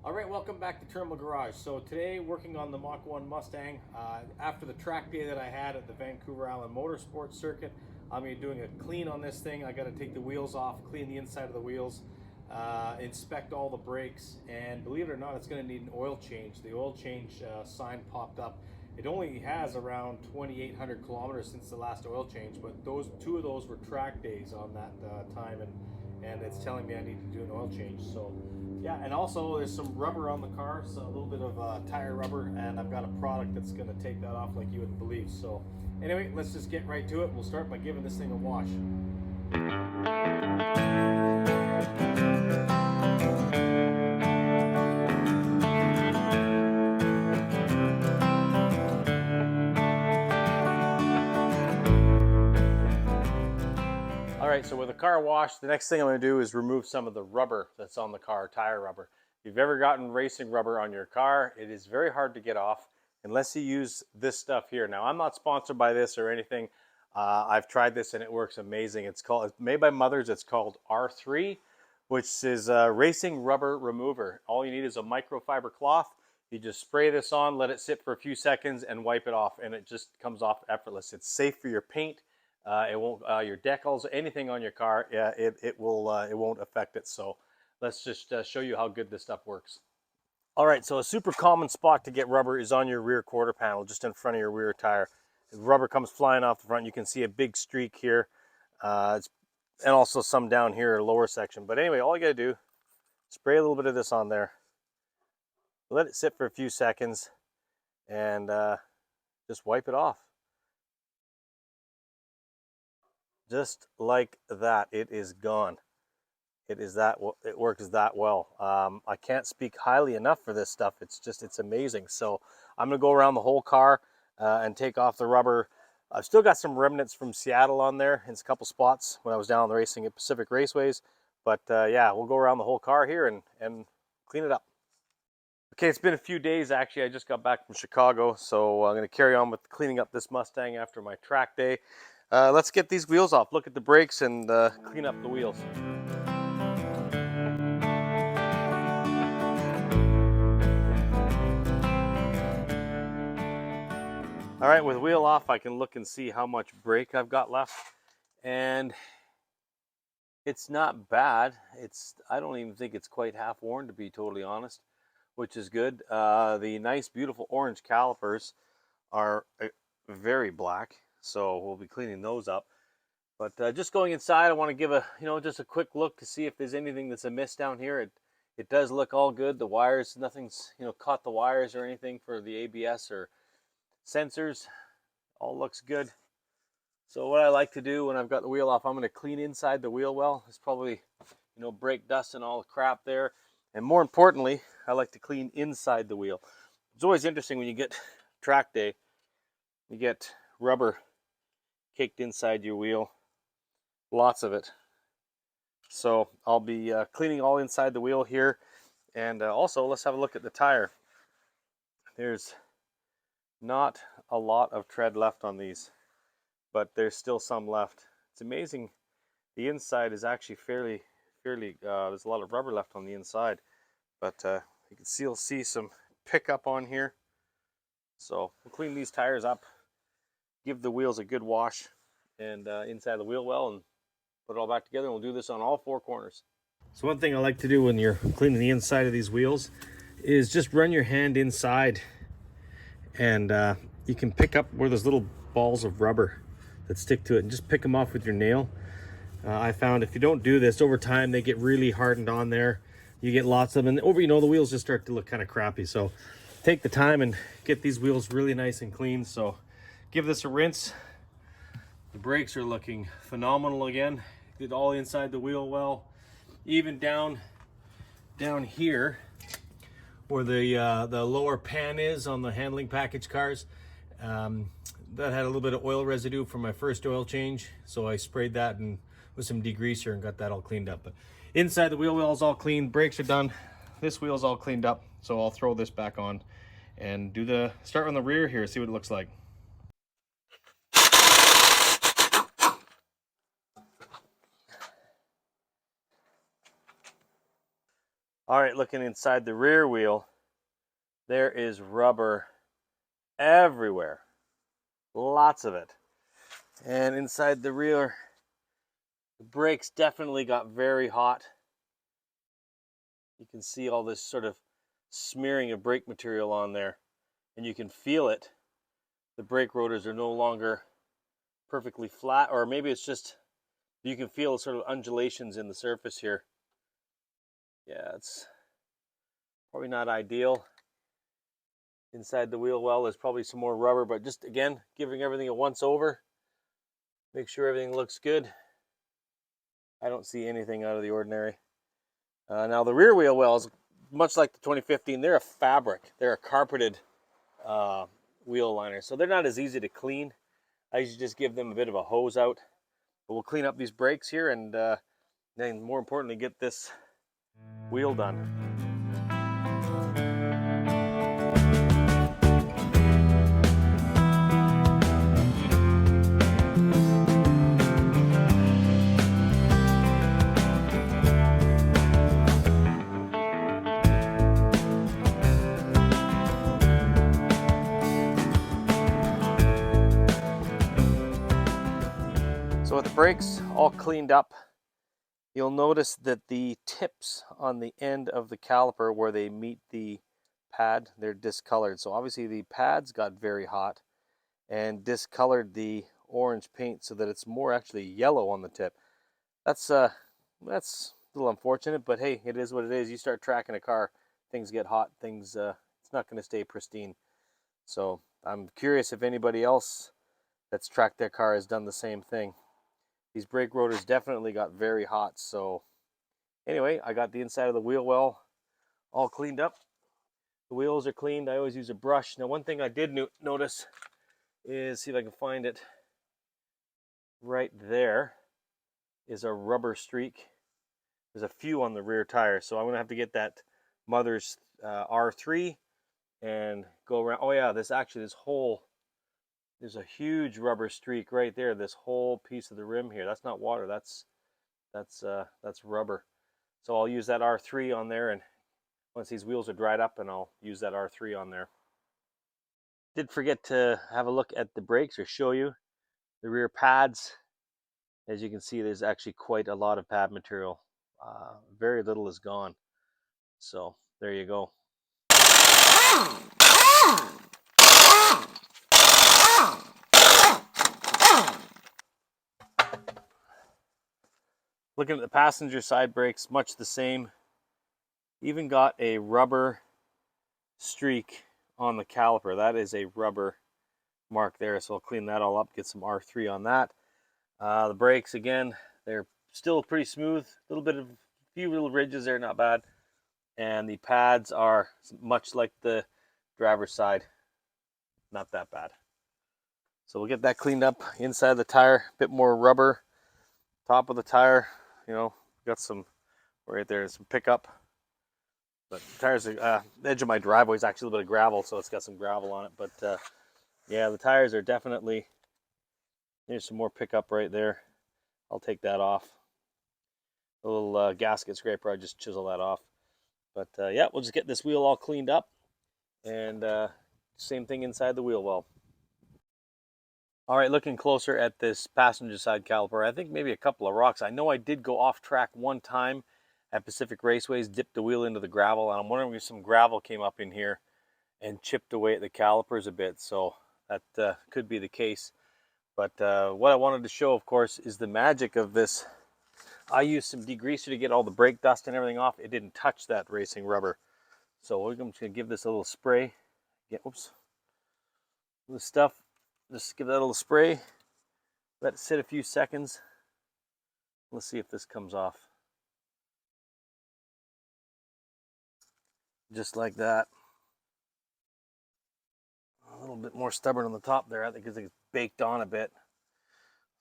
All right, welcome back to Terminal Garage. So today, working on the Mach 1 Mustang. After the track day that I had at the Vancouver Island Motorsports Circuit, I'm going to be doing a clean on this thing. I got to take the wheels off, clean the inside of the wheels, inspect all the brakes, and believe it or not, it's going to need an oil change. The oil change sign popped up. It only has around 2,800 kilometers since the last oil change, but two of those were track days on that time, and it's telling me I need to do an oil change. So yeah, and also there's some rubber on the car, so a little bit of tire rubber, and I've got a product that's going to take that off like you wouldn't believe. So anyway, let's just get right to it. We'll start by giving this thing a wash. All right, so with the car washed, the next thing I'm going to do is remove some of the rubber that's on the car, tire rubber. If you've ever gotten racing rubber on your car, it is very hard to get off unless you use this stuff here. Now, I'm not sponsored by this or anything. I've tried this and it works amazing. It's made by Mothers. It's called R3, which is a racing rubber remover. All you need is a microfiber cloth. You just spray this on, let it sit for a few seconds, and wipe it off, and it just comes off effortless. It's safe for your paint. It won't your decals, anything on your car. Yeah, it won't affect it. So let's just show you how good this stuff works. All right, so a super common spot to get rubber is on your rear quarter panel, just in front of your rear tire. The rubber comes flying off the front. You can see a big streak here, and also some down here, lower section. But anyway, all you gotta do, spray a little bit of this on there, let it sit for a few seconds, and just wipe it off. Just like that, it is gone. It works that well. I can't speak highly enough for this stuff. It's amazing. So I'm gonna go around the whole car and take off the rubber. I've still got some remnants from Seattle on there in a couple spots when I was down racing at Pacific Raceways. But yeah, we'll go around the whole car here and clean it up. Okay, it's been a few days actually. I just got back from Chicago, so I'm gonna carry on with cleaning up this Mustang after my track day. Let's get these wheels off, look at the brakes, and clean up the wheels. All right, with wheel off, I can look and see how much brake I've got left. And it's not bad. I don't even think it's quite half worn, to be totally honest, which is good. The nice, beautiful orange calipers are very black, so we'll be cleaning those up. But just going inside, I want to give just a quick look to see if there's anything that's amiss down here. It does look all good. The wires, nothing's caught the wires or anything for the ABS or sensors. All looks good. So what I like to do when I've got the wheel off, I'm going to clean inside the wheel well. It's probably brake dust and all the crap there. And more importantly, I like to clean inside the wheel. It's always interesting when you get track day, you get rubber caked inside your wheel. Lots of it. So I'll be cleaning all inside the wheel here. And also, let's have a look at the tire. There's not a lot of tread left on these, but there's still some left. It's amazing. The inside is actually fairly there's a lot of rubber left on the inside, but you can still see some pickup on here. So we'll clean these tires up, give the wheels a good wash, and inside the wheel well, and put it all back together, and we'll do this on all four corners. So one thing I like to do when you're cleaning the inside of these wheels is just run your hand inside, and you can pick up where there's little balls of rubber that stick to it, and just pick them off with your nail. I found if you don't do this, over time they get really hardened on there. You get lots of them, and the wheels just start to look kind of crappy. So take the time and get these wheels really nice and clean. So give this a rinse. The brakes are looking phenomenal again. Did all inside the wheel well. Even down here where the lower pan is on the handling package cars, that had a little bit of oil residue from my first oil change, so I sprayed that and with some degreaser and got that all cleaned up. But inside the wheel well is all clean, brakes are done, this wheel's all cleaned up. So I'll throw this back on and start on the rear here, see what it looks like. All right, looking inside the rear wheel, there is rubber everywhere. Lots of it. And inside the rear, the brakes definitely got very hot. You can see all this sort of smearing of brake material on there, and you can feel it. The brake rotors are no longer perfectly flat, or maybe it's just you can feel sort of undulations in the surface here. Yeah, it's probably not ideal. Inside the wheel well, there's probably some more rubber, but just again, giving everything a once over. Make sure everything looks good. I don't see anything out of the ordinary. Now the rear wheel wells, much like the 2015, they're a fabric. They're a carpeted wheel liner, so they're not as easy to clean. I usually just give them a bit of a hose out. But we'll clean up these brakes here, and then more importantly, get this wheel done. So with the brakes all cleaned up, you'll notice that the tips on the end of the caliper where they meet the pad, they're discolored. So obviously the pads got very hot and discolored the orange paint so that it's more actually yellow on the tip. That's a little unfortunate, but hey, it is what it is. You start tracking a car, things get hot, it's not going to stay pristine. So I'm curious if anybody else that's tracked their car has done the same thing. These brake rotors definitely got very hot. So anyway, I got the inside of the wheel well all cleaned up. The wheels are cleaned. I always use a brush. Now, one thing I did notice is, see if I can find it, right there is a rubber streak. There's a few on the rear tire, so I'm gonna have to get that mother's R3 and go around. Oh yeah, there's a huge rubber streak right there. This whole piece of the rim here. That's not water. That's rubber. So I'll use that R3 on there, and once these wheels are dried up, and I'll use that R3 on there. Did forget to have a look at the brakes or show you the rear pads. As you can see, there's actually quite a lot of pad material. Very little is gone. So there you go. Looking at the passenger side brakes, much the same. Even got a rubber streak on the caliper. That is a rubber mark there, so I'll clean that all up, get some R3 on that. The brakes, again, they're still pretty smooth. A few little ridges there, not bad. And the pads are much like the driver's side, not that bad. So we'll get that cleaned up. Inside the tire, a bit more rubber. Top of the tire, got some right there, some pickup. But the tires, the edge of my driveway is actually a little bit of gravel, so it's got some gravel on it. But yeah, the tires are definitely, there's some more pickup right there. I'll take that off. A little gasket scraper, I just chisel that off. But yeah, we'll just get this wheel all cleaned up, and same thing inside the wheel well. All right, looking closer at this passenger side caliper, I think maybe a couple of rocks. I know I did go off track one time at Pacific Raceways, dipped the wheel into the gravel, and I'm wondering if some gravel came up in here and chipped away at the calipers a bit. So that could be the case. But what I wanted to show, of course, is the magic of this. I used some degreaser to get all the brake dust and everything off. It didn't touch that racing rubber. So we're just going to give this a little spray. This stuff, just give that a little spray. Let it sit a few seconds. Let's see if this comes off. Just like that. A little bit more stubborn on the top there, I think, because it's baked on a bit.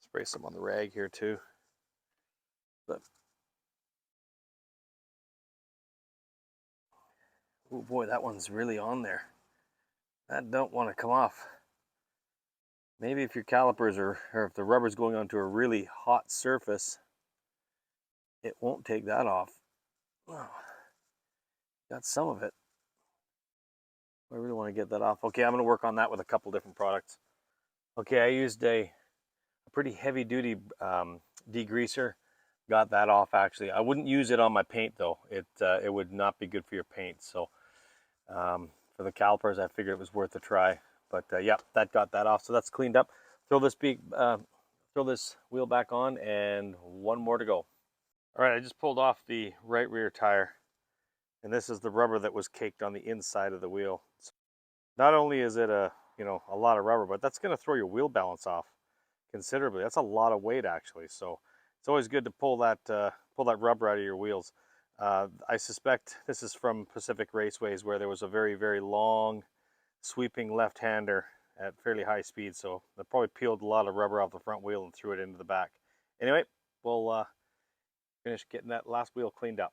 Spray some on the rag here too. But oh boy, that one's really on there. That don't want to come off. Maybe if your calipers or if the rubber's going onto a really hot surface, it won't take that off. Oh. Got some of it. I really want to get that off. Okay, I'm going to work on that with a couple different products. Okay, I used a pretty heavy duty degreaser. Got that off actually. I wouldn't use it on my paint though. It would not be good for your paint. So for the calipers, I figured it was worth a try. But yeah, that got that off. So that's cleaned up. Throw this wheel back on, and one more to go. All right, I just pulled off the right rear tire, and this is the rubber that was caked on the inside of the wheel. So not only is it a lot of rubber, but that's going to throw your wheel balance off considerably. That's a lot of weight actually. So it's always good to pull that rubber out of your wheels. I suspect this is from Pacific Raceways, where there was a very, very long sweeping left-hander at fairly high speed. So they probably peeled a lot of rubber off the front wheel and threw it into the back. Anyway, we'll finish getting that last wheel cleaned up.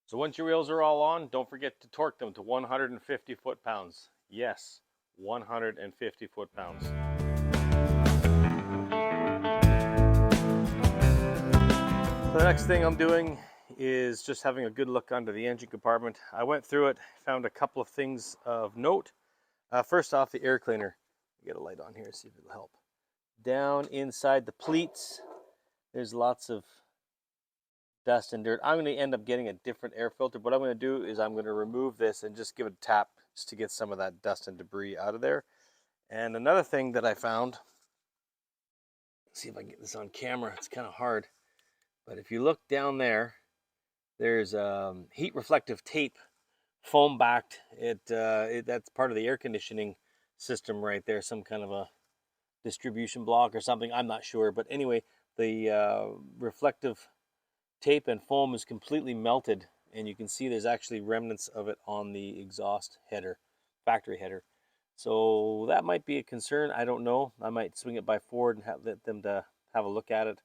So once your wheels are all on, don't forget to torque them to 150 foot-pounds. Yes, 150 foot-pounds. The next thing I'm doing is just having a good look under the engine compartment. I went through it, found a couple of things of note. First off, the air cleaner. Get a light on here, see if it'll help. Down inside the pleats, there's lots of dust and dirt. I'm going to end up getting a different air filter. What I'm going to do is I'm going to remove this and just give it a tap just to get some of that dust and debris out of there. And another thing that I found, let's see if I can get this on camera. It's kind of hard. But if you look down there, there's heat reflective tape, foam backed. That's part of the air conditioning system right there. Some kind of a distribution block or something. I'm not sure. But anyway, the reflective tape and foam is completely melted, and you can see there's actually remnants of it on the exhaust header, factory header. So that might be a concern. I don't know. I might swing it by Ford and let them to have a look at it.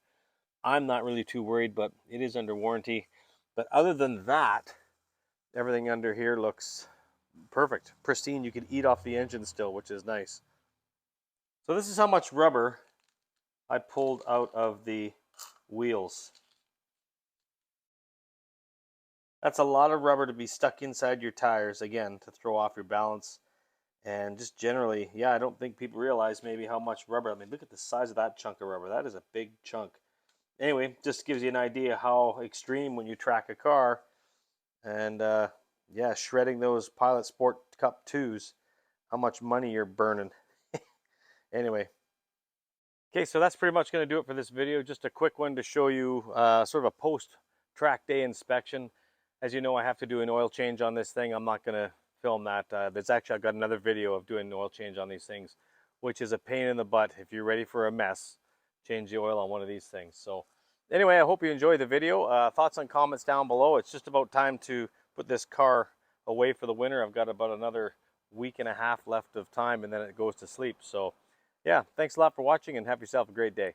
I'm not really too worried, but it is under warranty. But other than that, everything under here looks perfect, pristine. You can eat off the engine still, which is nice. So this is how much rubber I pulled out of the wheels. That's a lot of rubber to be stuck inside your tires, again, to throw off your balance. And just generally, yeah, I don't think people realize maybe how much rubber. I mean, look at the size of that chunk of rubber. That is a big chunk. Anyway, just gives you an idea how extreme when you track a car. And yeah, shredding those Pilot Sport Cup 2s, how much money you're burning. Anyway. Okay, so that's pretty much going to do it for this video. Just a quick one to show you sort of a post-track day inspection. As you know, I have to do an oil change on this thing. I'm not going to film that. I've got another video of doing an oil change on these things, which is a pain in the butt. If you're ready for a mess, change the oil on one of these things. So anyway, I hope you enjoyed the video. Thoughts and comments down below. It's just about time to put this car away for the winter. I've got about another week and a half left of time, and then it goes to sleep. So yeah, thanks a lot for watching, and have yourself a great day.